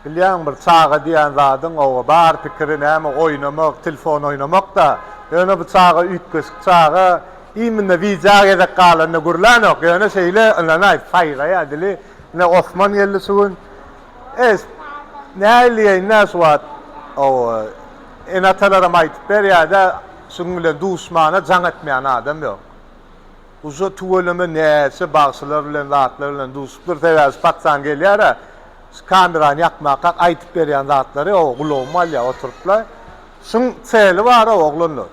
Bilýän bir çaga diýen zadyň o bar pikiri näme oynamak, telefon oynamak da ýöne bu çaga ütgeşik çaga iminde wijaga edip galanyny gurlanok ýöne şeýle anlany faýra ýadily ne Osman geldi sugun es näliýe näswat o enatalaram aýtyp berýärde şuň bilen duşmana jaň etmeýän adam ýok. Uzo tuweleme näse bagsylar bilen zatlar bilen duşupdyr täwäs patsan gelýär. Kamerany ýakmak aýtyp berýän zatlary o gulawmal ýa oturuplar. Şuň çeli bar oglunlar.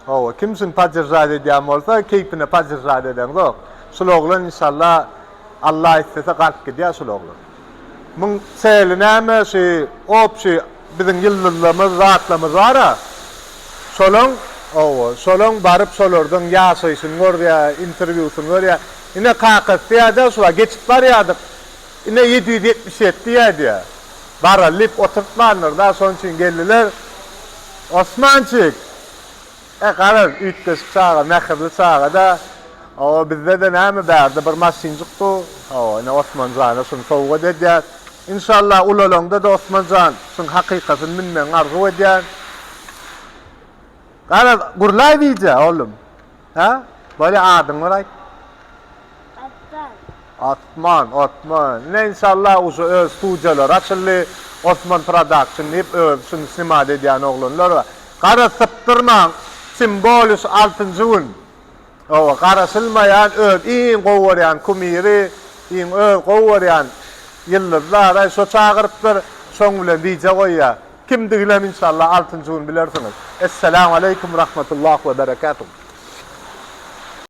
O kimsin pajyrzat edýän bolsa keypine pajyrzat eden zok. Şol oglan inşallah Allah istese galp gidýär şol oglan. Muň çeli näme opşy biziň ýyldızlarymyz, zatlarymyz bar. Şolong barıp solardan ýaşaýysyny görýär, interwiwsyny görýär. Ine kakatýa-da şola geçip barýardyk. Ine 777 ýa-da. Bara lip oturtmanlar da şoň üçin geldiler. Osmançyk. Garar ütgeşik çaga, mähirli çaga da o bizde de näme berdi bir masinjykdy. Ine Osman jana şoň sowga edýär. İnşallah ulalongda da Osman jan şoň hakykatyny bilmeň arzu edýär. Garar gurlay diýje oğlum. Ha? Böyle adyň var aýt. Atman. Ne inşallah uzu öz studiyalar açıldı. Osman Production hep öz sinema edýän oglanlar var. Gara syptyrmaň, simbolus altıncı gün. O garasylmaýan öz iň gowurýan kumiri, iň öz gowurýan ýyldızlar şo çagyrypdyr, şoň bilen diýje goýýar. Kimdigiler inşallah altıncı gün bilersiňiz. Esselamu aleyküm rahmetullah ve berekatuhu.